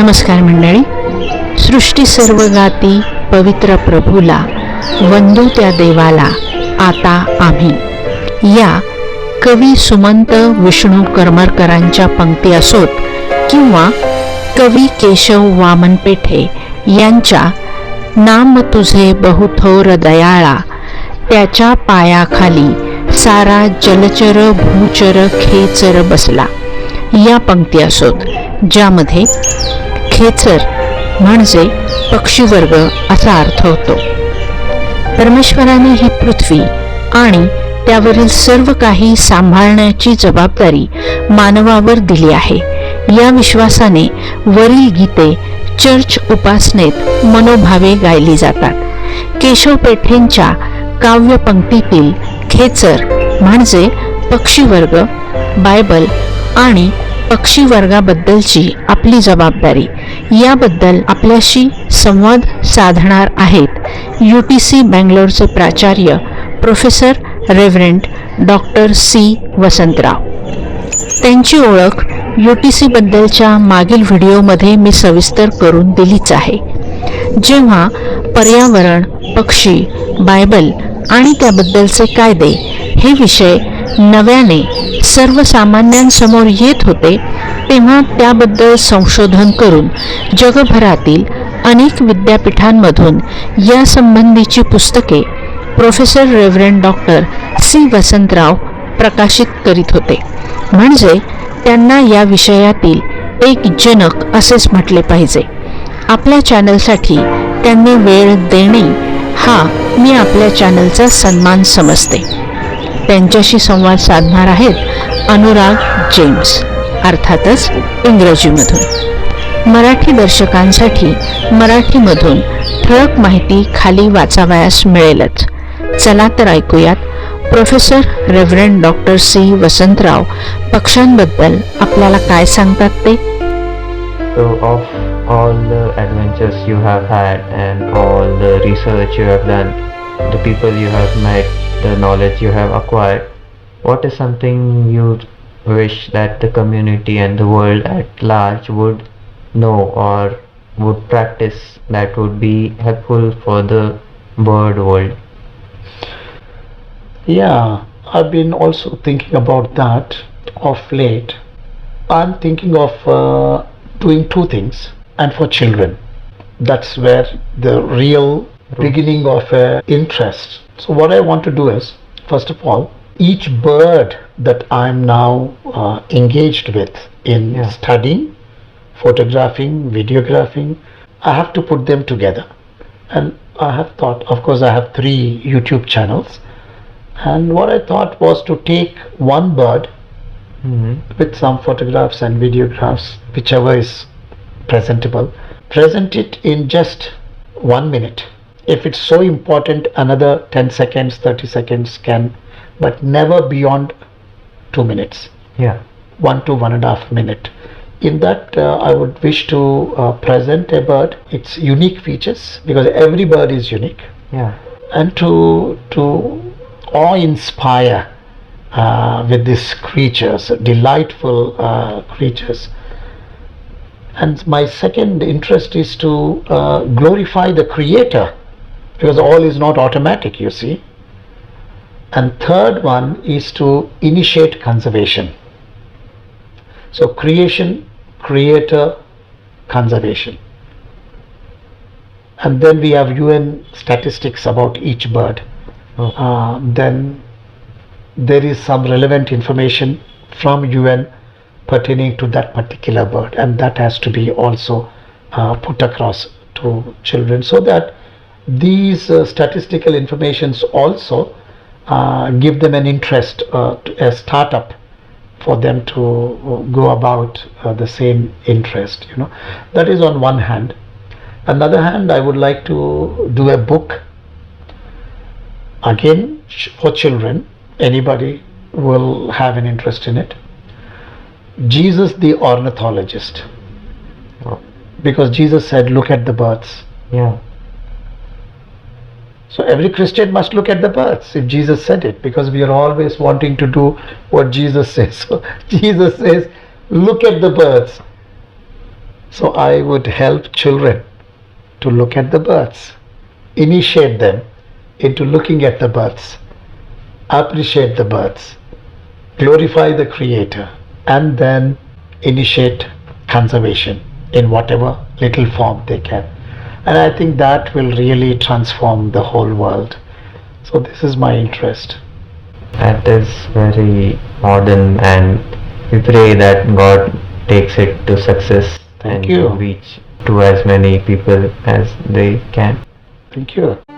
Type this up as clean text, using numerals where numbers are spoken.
नमस्कार मंडळी. सृष्टी सर्व गाती पवित्र प्रभूला, वंदू त्या देवाला आता आम्ही. या कवी सुमंत विष्णू करमरकरांच्या पंक्ती असोत किंवा कवी केशव वामन पेठे यांच्या नाम तुझे बहुथोर दयाळा, त्याच्या पायाखाली सारा जलचर भूचर खेचर बसला या पंक्ती असोत, ज्यामध्ये खेचर म्हणजे पक्षीवर्ग असा अर्थ होतो. परमेश्वराने ही पृथ्वी आणि त्यावरील सर्व काही सांभाळण्याची जबाबदारी मानवावर दिली आहे. या विश्वासाने वरील गीते चर्च उपासनेत मनोभावे गायली जातात. केशव पेठेंच्या काव्यपंक्तीतील खेचर म्हणजे पक्षीवर्ग, बायबल आणि पक्षी वर्गाबद्दलची आपली जबाबदारी याबद्दल आपल्याशी संवाद साधणार आहेत UTC बँगलोरचे प्राचार्य professor reverend doctor C. Vasantrao. त्यांची ओळख UTC बद्दलच्या मागील व्हिडिओमध्ये मी सविस्तर करून दिलीच आहे. जेव्हा पर्यावरण, पक्षी, बायबल आणि त्याबद्दलचे कायदे हे विषय नव्याने सर्वसामान्यांसमोर येत होते, तेव्हा त्याबद्दल संशोधन करून जगभरातील अनेक विद्यापीठांमधून यासंबंधीची पुस्तके professor reverend doctor C. Vasantrao प्रकाशित करीत होते. म्हणजे त्यांना या विषयातील एक जनक असेच म्हटले पाहिजे. आपल्या चॅनलसाठी त्यांनी वेळ देणे हा मी आपल्या चॅनलचा सन्मान समजते. त्यांच्याशी संवाद साधणार आहेत अनुराग जेम्स, अर्थातच इंग्रजीमधून. मराठी दर्शकांसाठी मराठीमधून ठळक माहिती खाली वाचावयास मिळेलच. चला तर ऐकूयात professor reverend doctor C. Vasantrao पक्ष्यांबद्दल आपल्याला काय सांगतात ते. So of all the adventures you have had and all the research you have done, the people you have met, the knowledge you have acquired, what is something you wish that the community and the world at large would know or would practice that would be helpful for the bird world? Yeah, I've been also thinking about that of late. I'm thinking of doing two things, and for children. That's where the real beginning of interest. So what I want to do is, first of all, each bird that I'm now engaged with in studying, photographing, videographing, I have to put them together. And I have thought, of course I have 3 YouTube channels, and what I thought was to take one bird with some photographs and videographs, whichever is presentable, present it in just 1 minute. If it's so important, another 10 seconds, 30 seconds can, but never beyond 2 minutes. 1 to 1.5 minute. In that I would wish to present a bird, its unique features, because every bird is unique. And to awe-inspire with these creatures, delightful creatures. And my second interest is to glorify the creator, because all is not automatic, you see. And third one is to initiate conservation. So creation, creator, conservation. And then we have UN statistics about each bird. Then there is some relevant information from UN pertaining to that particular bird, and that has to be also put across to children, so that these statistical informations also give them an interest, a startup for them to go about the same interest, you know. That is on one hand. Another hand, I would like to do a book, again for children. Anybody will have an interest in it. Jesus the ornithologist, because Jesus said, look at the birds. So every Christian must look at the birds if Jesus said it, because we are always wanting to do what Jesus says. So Jesus says, look at the birds. So I would help children to look at the birds, initiate them into looking at the birds, appreciate the birds, glorify the Creator, and then initiate conservation in whatever little form they can. And I think that will really transform the whole world. So this is my interest. That is very modern, and we pray that God takes it to success Thank and you. reach to as many people as they can. Thank you.